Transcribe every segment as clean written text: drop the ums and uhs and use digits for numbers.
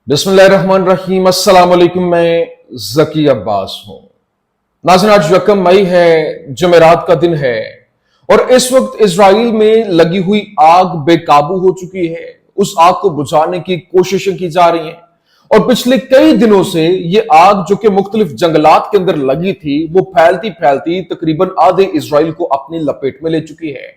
बिस्मिल्लाहिर्रहमानिर्रहीम। अस्सलाम वालेकुम। मैं जकी अब्बास हूं। नाज़रीन, आज 1 मई है, जुमेरात का दिन है और इस वक्त इजराइल में लगी हुई आग बेकाबू हो चुकी है। उस आग को बुझाने की कोशिशें की जा रही हैं और पिछले कई दिनों से ये आग जो कि मुख्तलिफ जंगलात के अंदर लगी थी, वो फैलती फैलती तकरीबन आधे इजराइल को अपनी लपेट में ले चुकी है।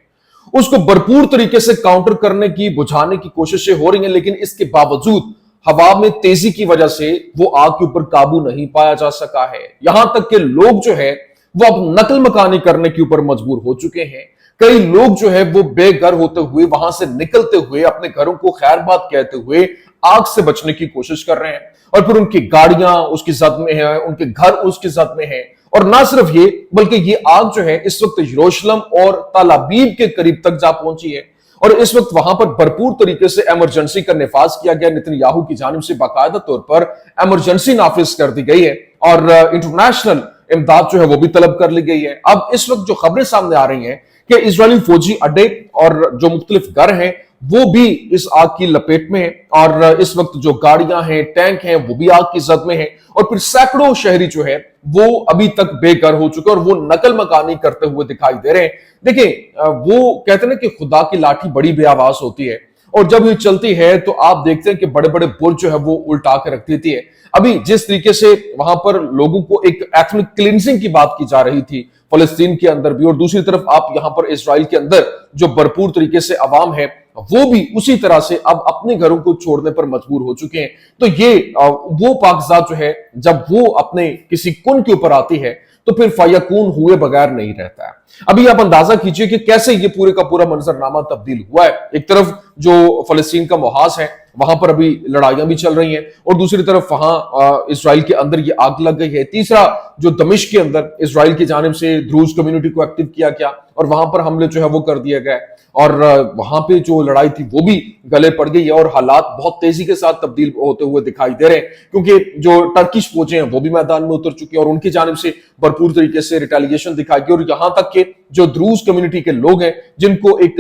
उसको भरपूर तरीके से काउंटर करने की, बुझाने की कोशिशें हो रही हैं, लेकिन इसके बावजूद हवा में तेजी की वजह से वो आग के ऊपर काबू नहीं पाया जा सका है। यहां तक कि लोग जो है वो अब नकल मकानी करने के ऊपर मजबूर हो चुके हैं। कई लोग जो है वो बेघर होते हुए, वहां से निकलते हुए, अपने घरों को खैरबाद कहते हुए आग से बचने की कोशिश कर रहे हैं और फिर उनकी गाड़ियां उसकी जद में है, उनके घर उसकी जद में है। और ना सिर्फ ये, बल्कि ये आग जो है इस वक्त यरूशलेम और तल अबीब के करीब तक जा पहुंची है और इस वक्त वहां पर भरपूर तरीके से इमरजेंसी का निफाज किया गया। नेतन्याहू की जानिब से बाकायदा तौर पर इमरजेंसी नाफिज कर दी गई है और इंटरनेशनल इमदाद जो है वो भी तलब कर ली गई है। अब इस वक्त जो खबरें सामने आ रही हैं कि इजरायली फौजी अड्डे और जो मुख्तलिफ घर हैं वो भी इस आग की लपेट में है और इस वक्त जो गाड़ियां हैं, टैंक हैं, वो भी आग की जद में है और फिर सैकड़ों शहरी जो है वो अभी तक बेघर हो चुके और वो नकल मकानी करते हुए दिखाई दे रहे हैं। देखिए, वो कहते हैं ना कि खुदा की लाठी बड़ी बेआवाज होती है और जब ये चलती है तो आप देखते हैं कि बड़े बड़े बुर्ज जो है वो उल्टा के रख देती है। अभी जिस तरीके से वहां पर लोगों को एक एथनिक क्लींजिंग की बात की जा रही थी फलस्तीन के अंदर भी, और दूसरी तरफ आप यहां पर इजराइल के अंदर जो भरपूर तरीके से अवाम है वो भी उसी तरह से अब अपने घरों को छोड़ने पर मजबूर हो चुके हैं। तो ये वो पाकज़ात जो है जब वो अपने किसी कुन के ऊपर आती है तो फिर फयकून हुए बगैर नहीं रहता है। अभी आप अंदाजा कीजिए कि कैसे ये पूरे का पूरा मंजरनामा तब्दील हुआ है। एक तरफ जो फलस्तीन का मुहाज है वहां पर अभी लड़ाइयां भी चल रही हैं और दूसरी तरफ वहां इजराइल के अंदर ये आग लग गई है। तीसरा, जो दमिश्क के अंदर इजराइल की जानिब से द्रूज कम्युनिटी को एक्टिव किया गया और वहां पर हमले जो है वो कर दिया गया और वहां पे जो लड़ाई थी वो भी गले पड़ गई है और हालात बहुत तेजी के साथ तब्दील होते हुए दिखाई दे रहे हैं क्योंकि जो टर्किश फौजें हैं वो भी मैदान में उतर चुकी है और उनकी जानिब से भरपूर तरीके से रिटेलिएशन दिखाई गई। और यहां तक के जो द्रूज कम्युनिटी के लोग हैं जिनको एक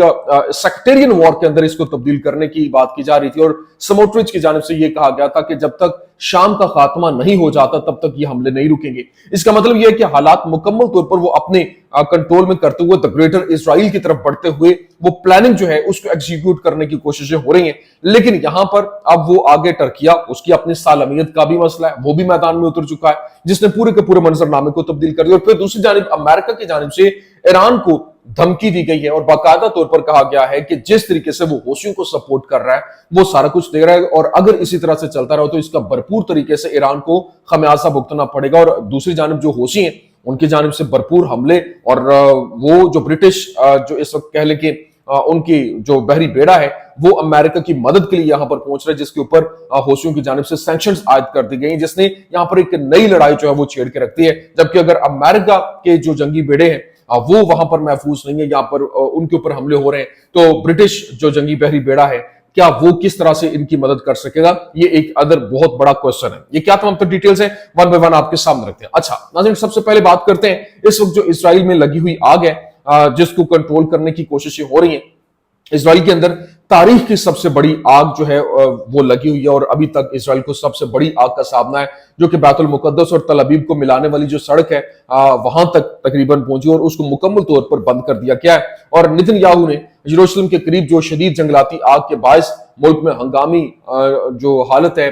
सेक्टेरियन वॉर के अंदर इसको तब्दील करने की बात की जा रही थी और स्मोट्रिच की जानिब से यह कहा गया था कि जब तक शाम का खात्मा नहीं हो जाता तब तक ये हमले नहीं रुकेंगे। इसका मतलब यह है कि हालात मुकम्मल तौर पर वो अपने कंट्रोल में करते हुए द ग्रेटर इजराइल की तरफ बढ़ते हुए वो प्लानिंग जो है उसको एग्जीक्यूट करने की कोशिशें हो रही हैं। लेकिन यहां पर अब वो आगे टर्किया, उसकी अपनी सालमियत का भी मसला है, वो भी मैदान में उतर चुका है जिसने पूरे के पूरे मंजरनामे को तब्दील कर दिया। और फिर दूसरी जानिब अमेरिका की जानिब से ईरान को धमकी दी गई है और बाकायदा तौर पर कहा गया है कि जिस तरीके से वो होशियों को सपोर्ट कर रहा है वो सारा कुछ दे रहा है और अगर इसी तरह से चलता रहा तो इसका भरपूर तरीके से ईरान को खमियाजा भुगतना पड़ेगा। और दूसरी जानिब जो होशी हैं उनकी जानिब से भरपूर हमले और वो जो ब्रिटिश जो इस वक्त कह ले कि उनकी जो बहरी बेड़ा है वो अमेरिका की मदद के लिए यहां पर पहुंच रहा है जिसके ऊपर होशियों की जानिब से सैंक्शंस आयद कर दी गई जिसने यहां पर एक नई लड़ाई जो है वो छेड़ के रखती है। जबकि अगर अमेरिका के जो जंगी बेड़े हैं वो वहां पर महफूज नहीं है, यहाँ पर उनके ऊपर हमले हो रहे हैं, तो ब्रिटिश जो जंगी बहरी बेड़ा है क्या वो किस तरह से इनकी मदद कर सकेगा, ये एक अदर बहुत बड़ा क्वेश्चन है। ये क्या तमाम तो डिटेल्स है वन बाय वन आपके सामने रखते हैं। अच्छा नाज़रीन, सबसे पहले बात करते हैं इस वक्त जो इजराइल में लगी हुई आग है जिसको कंट्रोल करने की कोशिशें हो रही हैं। इजराइल के अंदर तारीख की सबसे बड़ी आग जो है वो लगी हुई है और अभी तक इजराइल को सबसे बड़ी आग का सामना है जो कि बैतुल मुकद्दस और तल अबीब को मिलाने वाली जो सड़क है वहां तक तकरीबन पहुंची और उसको मुकम्मल तौर पर बंद कर दिया गया है। और नेतन्याहू ने यरूशलेम के करीब जो शदीद जंगलाती आग के बायस मुल्क में हंगामी जो हालत है,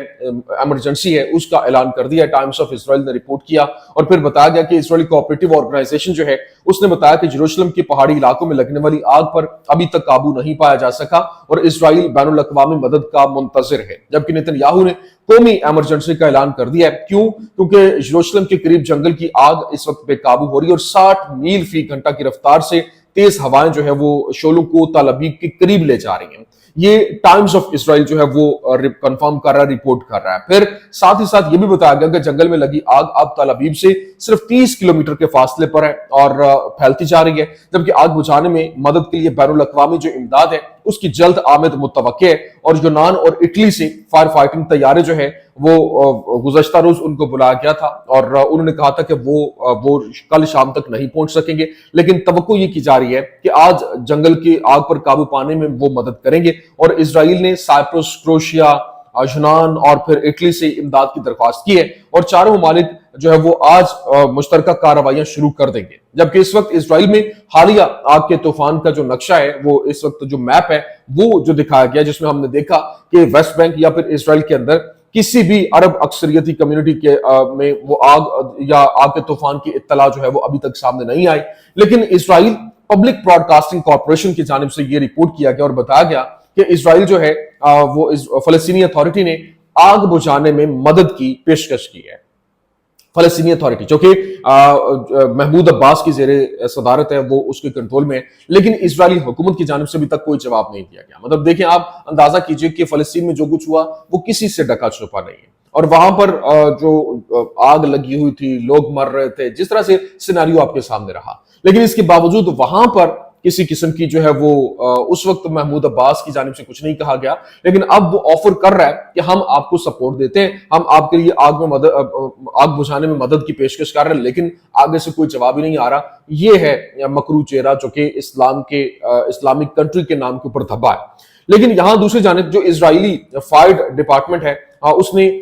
इमरजेंसी है, उसका ऐलान कर दिया। टाइम्स ऑफ इजराइल ने रिपोर्ट किया और फिर बताया गया कि इजरायली कोऑपरेटिव ऑर्गेनाइजेशन जो है उसने बताया कि यरूशलेम के पहाड़ी इलाकों में लगने वाली आग पर अभी तक काबू नहीं पाया जा सका और इजराइल बैनुल अक़वामी मदद का मुंतजिर है। जबकि नेतन्याहू ने कौमी इमरजेंसी का ऐलान कर दिया है। क्यों? क्योंकि यरूशलेम के करीब जंगल की आग इस वक्त बेकाबू हो रही है और 60 मील फी घंटा की रफ्तार से तेज हवाएं जो है वो शोलों को तल अबीब के करीब ले जा रही हैं। ये टाइम्स ऑफ इजराइल जो है वो कंफर्म कर रहा है, रिपोर्ट कर रहा है। फिर साथ ही साथ ये भी बताया गया कि जंगल में लगी आग अब तल अबीब से सिर्फ 30 किलोमीटर के फासले पर है और फैलती जा रही है। जबकि आग बुझाने में मदद के लिए बैनुल अक़वामी जो इमदाद है उसकी जल्द आमद मुतवक्के है और यूनान और इटली से फायर फाइटिंग तैयारे जो है वो गुज़श्ता रोज उनको बुलाया गया था और उन्होंने कहा था कि वो कल शाम तक नहीं पहुंच सकेंगे, लेकिन तवक्को ये की जा रही है कि आज जंगल की आग पर काबू पाने में वो मदद करेंगे। और इजराइल ने साइप्रस, क्रोएशिया यूनान और फिर इटली से इमदाद की दरख्वास्त की है और चारों ममालिक जो है वो आज मुश्तरका कार्रवाइयां शुरू कर देंगे। जबकि इस वक्त इसराइल में हालिया आग के तूफान का जो नक्शा है, वो इस वक्त जो मैप है वो जो दिखाया गया, जिसमें हमने देखा कि वेस्ट बैंक या फिर इसराइल के अंदर किसी भी अरब अक्सरियती कम्युनिटी के में वो आग या आग के तूफान की इत्तला जो है वो अभी तक सामने नहीं आई। लेकिन इसराइल पब्लिक ब्रॉडकास्टिंग कॉर्पोरेशन की जानिब से ये रिपोर्ट किया गया और बताया गया कि इसराइल जो है वो फलस्तीनी अथॉरिटी ने आग बुझाने में मदद की पेशकश की है। फलस्तीनी अथॉरिटी जो कि महमूद अब्बास की जेरे सदारत है, वो उसके कंट्रोल में है, लेकिन इजरायली हुकूमत की जानिब से अभी तक कोई जवाब नहीं दिया गया। मतलब देखें, आप अंदाजा कीजिए कि फलस्तीन में जो कुछ हुआ वो किसी से ढका छुपा नहीं है, और वहां पर जो आग लगी हुई थी, लोग मर रहे थे, जिस तरह से सिनेरियो आपके सामने रहा, लेकिन इसके बावजूद वहां पर किसी किस्म की जो है वो उस वक्त महमूद अब्बास की जानिब से कुछ नहीं कहा गया। लेकिन अब वो ऑफर कर रहा है कि हम आपको सपोर्ट देते हैं, हम आपके लिए आग बुझाने में मदद की पेशकश कर रहे हैं, लेकिन आगे से कोई जवाब ही नहीं आ रहा। ये है मकरू चेहरा जो कि इस्लामिक कंट्री के नाम के ऊपर धब्बा है। लेकिन यहां दूसरी जानिब जो इजरायली फायर डिपार्टमेंट है, उसने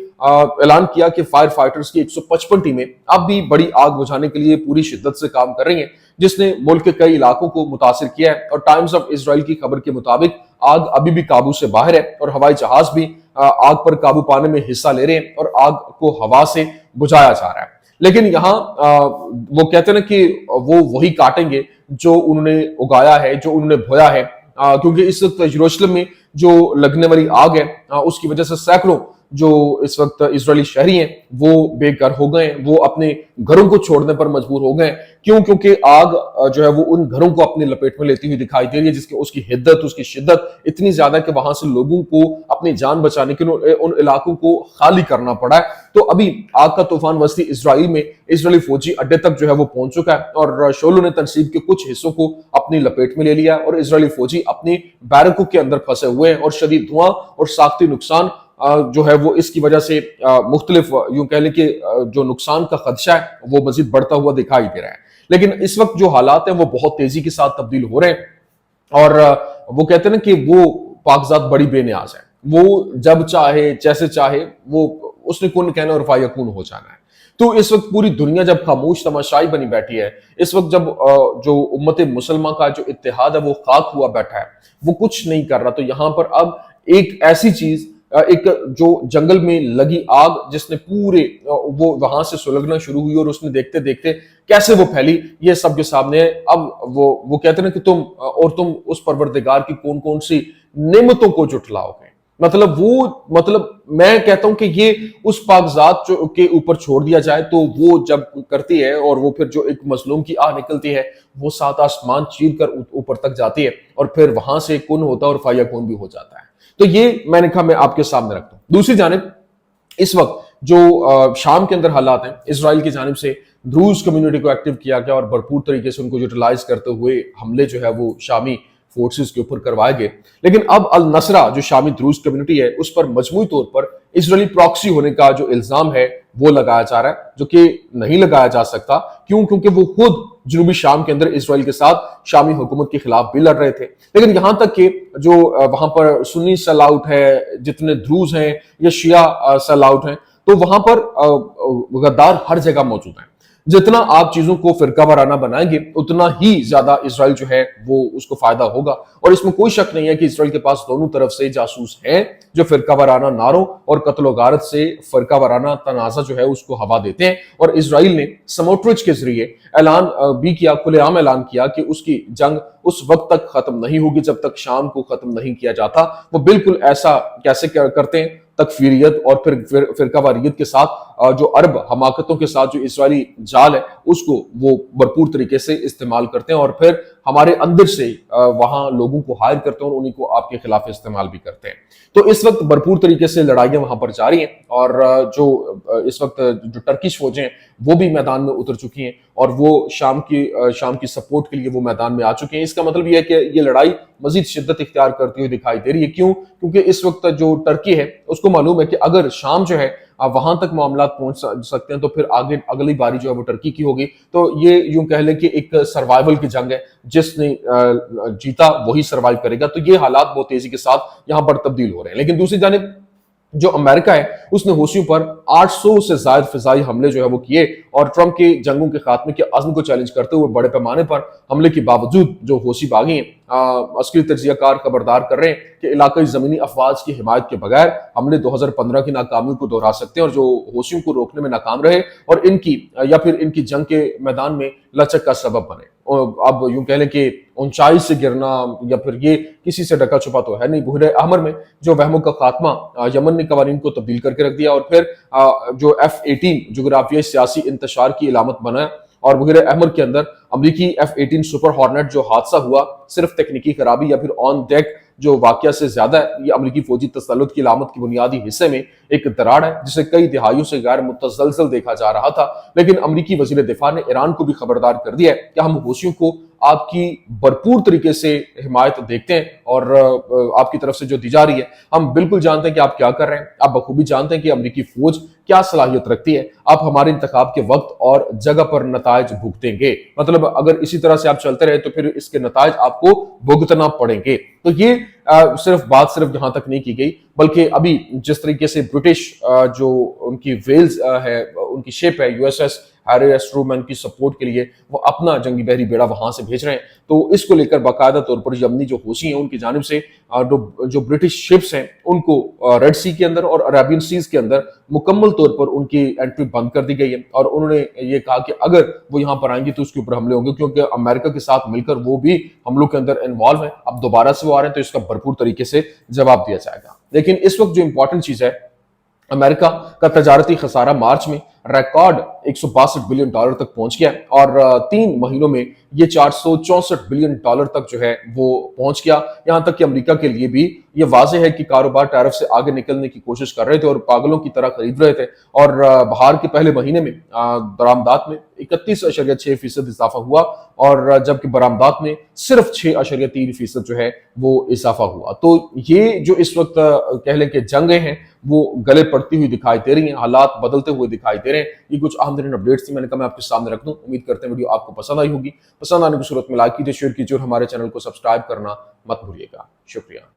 ऐलान किया कि फायर फाइटर्स की 155 टीमें अब भी बड़ी आग बुझाने के लिए पूरी शिद्दत से काम कर रही हैं, जिसने मुल्क के कई इलाकों को मुतासिर किया है। और टाइम्स ऑफ इजराइल की खबर के मुताबिक आग अभी भी काबू से बाहर है और हवाई जहाज भी आग पर काबू पाने में हिस्सा ले रहे हैं और आग को हवा से बुझाया जा रहा है। लेकिन यहाँ वो कहते हैं ना कि वो वही काटेंगे जो उन्होंने उगाया है, जो उन्होंने बोया है, क्योंकि इस वक्त यरूशलेम में जो लगने वाली आग है उसकी वजह से सैकड़ों जो इस वक्त इजरायली शहरी हैं वो बेघर हो गए, वो अपने घरों को छोड़ने पर मजबूर हो गए। क्यों? क्योंकि आग जो है वो उन घरों को अपनी लपेट में लेती हुई दिखाई दे रही है, जिसकी उसकी हिद्दत, उसकी शिद्दत इतनी ज्यादा है कि वहां से लोगों को अपनी जान बचाने के लिए उन इलाकों को खाली करना पड़ा है। तो अभी आग का तूफान वस्ती इजराइल में इजरायली फौजी अड्डे तक जो है वो पहुंच चुका है और शोलों ने तनसीब के कुछ हिस्सों को अपनी लपेट में ले लिया और इजरायली फौजी अपनी बैरकों के अंदर फंसे हुए हैं और शदीद धुआं और साख्ती नुकसान जो है वो इसकी वजह से मुख्तलिफ यूं कह लें कि जो नुकसान का खदशा है वो मजीद बढ़ता हुआ दिखाई दे रहा है। लेकिन इस वक्त जो हालात हैं वो बहुत तेजी के साथ तब्दील हो रहे हैं और वो कहते हैं ना कि वो पाकज़ात बड़ी बेनियाज है, वो जब चाहे जैसे चाहे वो उसने कुन कहना और फायकून हो जाना है। तो इस वक्त पूरी दुनिया जब खामोश तमाशाई बनी बैठी है, इस वक्त जब जो उम्मत मुसलमान का जो इत्तेहाद है वो खाक हुआ बैठा है, वो कुछ नहीं कर रहा, तो यहां पर अब एक ऐसी चीज, एक जो जंगल में लगी आग जिसने पूरे वो वहां से सुलगना शुरू हुई और उसने देखते देखते कैसे वो फैली, ये सबके सामने है। अब वो कहते हैं ना कि तुम उस परवरदिगार की कौन कौन सी नेमतों को जुटलाओगे। मतलब मैं कहता हूं कि ये उस पाकजात के ऊपर छोड़ दिया जाए तो वो जब करती है और वो फिर जो एक मजलूम की आह निकलती है वो सात आसमान चीर कर ऊपर तक जाती है और फिर वहां से कुन होता है और फायकून भी हो जाता है। तो ये मैंने कहा मैं आपके सामने रखता हूं। दूसरी जानिब इस वक्त जो शाम के अंदर हालात हैं, इसराइल की जानिब से द्रूज कम्युनिटी को एक्टिव किया गया और भरपूर तरीके से उनको यूटिलाइज करते हुए हमले जो है वो शामी फोर्सेस के ऊपर करवाए गए। लेकिन अब अल नसरा जो शामी द्रूज कम्युनिटी है उस पर मजमूई तौर पर इजरायली प्रॉक्सी होने का जो इल्जाम है वो लगाया जा रहा है, जो कि नहीं लगाया जा सकता। क्यों? क्योंकि वो खुद जनूबी शाम के अंदर इसराइल के साथ शामी हुकूमत के खिलाफ भी लड़ रहे थे। लेकिन यहां तक कि जो वहां पर सुन्नी सेल आउट है, जितने द्रूज हैं या शिया सेल आउट हैं, तो वहां पर गद्दार हर जगह मौजूद हैं। जितना आप चीजों को फिरका वाराना बनाएंगे उतना ही ज्यादा इसराइल जो है वो उसको फायदा होगा। और इसमें कोई शक नहीं है कि इसराइल के पास दोनों तरफ से जासूस हैं जो फिरका वाराना नारों और कत्ल गारत से फिरका वाराना तनाजा जो है उसको हवा देते हैं। और इसराइल ने स्मोट्रिच के जरिए ऐलान भी किया, खुलेआम ऐलान किया कि उसकी जंग उस वक्त तक खत्म नहीं होगी जब तक शाम को खत्म नहीं किया जाता। वो बिल्कुल ऐसा कैसे करते हैं, तकफीरियत और फिर फिरकावारियत के साथ जो अरब हमाकतों के साथ जो इजरायली जाल है उसको वो भरपूर तरीके से इस्तेमाल करते हैं और फिर हमारे अंदर से वहां लोगों को हायर करते हैं और उन्हीं को आपके खिलाफ इस्तेमाल भी करते हैं। तो इस वक्त भरपूर तरीके से लड़ाइयां वहां पर जारी हैं और जो इस वक्त जो टर्किश फौजें हैं वो भी मैदान में उतर चुकी हैं और वो शाम की सपोर्ट के लिए वो मैदान में आ चुके हैं। इसका मतलब ये है कि ये लड़ाई मजीद शिद्दत इख्तियार करती हुई दिखाई दे रही है। क्यों? क्योंकि इस वक्त जो टर्की है उसको मालूम है कि अगर शाम जो है वहां तक मामला पहुंच सकते हैं तो फिर आगे अगली बारी जो है वो टर्की की होगी। तो ये यूं कह लें कि एक सर्वाइवल की जंग है, जिसने जीता वही सर्वाइव करेगा। तो ये हालात बहुत तेजी के साथ यहां पर तब्दील हो रहे हैं। लेकिन दूसरी जानिब जो अमेरिका है उसने हौसियों पर 800 से ज्यादा फिजाई हमले जो है वो किए, और ट्रंप के जंगों के खात्मे के अज़्म को चैलेंज करते हुए बड़े पैमाने पर हमले के बावजूद जो हौसी बागी हैं अस्करी तजियाकार खबरदार कर रहे हैं कि इलाकाई जमीनी अफवाज की हिमायत के बगैर हमले 2015 की नाकामियों को दोहरा सकते हैं, और जो हौसियों को रोकने में नाकाम रहे और इनकी या फिर इनकी जंग के मैदान में लचक का सबब बने। अब यूं कह लें कि ऊंचाई से गिरना या फिर ये किसी से ढका छुपा तो है नहीं। बहरे अहमर में जो वहमों का खात्मा यमन ने कवानीन को तब्दील करके रख दिया, और फिर जो F-18 जोग्राफियाई सियासी इंतशार की इलामत बना, और बहरे अहमर के अंदर अमरीकी F-18 सुपर हॉर्नेट जो हादसा हुआ सिर्फ तकनीकी खराबी या फिर ऑन डेक जो वाकया से ज्यादा है, ये अमरीकी फौजी तसल्लुत की इलामत के बुनियादी हिस्से में एक दरार है जिसे कई दिहाइयों से गैर मुतसलसल देखा जा रहा था। लेकिन अमरीकी वजीर दिफा ने ईरान को भी खबरदार कर दिया है कि हम हौसियों को आपकी भरपूर तरीके से हिमायत देखते हैं, और आपकी तरफ से जो दी जा रही है हम बिल्कुल जानते हैं कि आप क्या कर रहे हैं। आप बखूबी जानते हैं कि अमरीकी फौज क्या सलाहियत रखती है। आप हमारे इंतखाब के वक्त और जगह पर नतायज भुगतेंगे, मतलब अगर इसी तरह से आप चलते रहे तो फिर इसके नतायज आपको भुगतना पड़ेंगे। तो ये सिर्फ यहां तक नहीं की गई, बल्कि अभी जिस तरीके से ब्रिटिश जो उनकी वेल्स है, उनकी शिप है USS हैरी एस ट्रूमैन की सपोर्ट के लिए वो अपना जंगी बहरी बेड़ा वहां से भेज रहे हैं। तो इसको लेकर बाकायदा तौर पर यमनी जो हौसी हैं उनकी जानिब से जो ब्रिटिश शिप्स हैं उनको रेड सी के अंदर और अरेबियन सीज के अंदर मुकम्मल तौर पर उनकी एंट्री बंद कर दी गई है, और उन्होंने ये कहा कि अगर वो यहाँ पर आएंगे तो उसके ऊपर हमले होंगे, क्योंकि अमेरिका के साथ मिलकर वो भी हमलों के अंदर इन्वॉल्व है। अब दोबारा से वो आ रहे हैं तो इसका भरपूर तरीके से जवाब दिया जाएगा। लेकिन इस वक्त जो इंपॉर्टेंट चीज है, अमेरिका का तजारती खसारा मार्च में रिकॉर्ड $162 बिलियन तक पहुंच गया, और 3 महीनों में ये $464 बिलियन तक जो है वो पहुंच गया। यहां तक कि अमेरिका के लिए भी ये वाज़ेह है कि कारोबार टैरिफ से आगे निकलने की कोशिश कर रहे थे और पागलों की तरह खरीद रहे थे, और बहार के पहले महीने में बरामदात में 31.6% इजाफा हुआ, और जबकि बरामदात में सिर्फ 6.3% जो है वो इजाफा हुआ। तो ये जो इस वक्त कह लें कि जंगें हैं वो गले पड़ती हुई दिखाई दे रही हैं, हालात बदलते हुए दिखाई दे रहे हैं। ये कुछ अहम तरीन अपडेट्स थी, मैंने कहा मैं आपके सामने रख दूं। उम्मीद करते हैं वीडियो आपको पसंद आई होगी। पसंद आने की सूरत में लाइक कीजिए, शेयर कीजिए और हमारे चैनल को सब्सक्राइब करना मत भूलिएगा। शुक्रिया।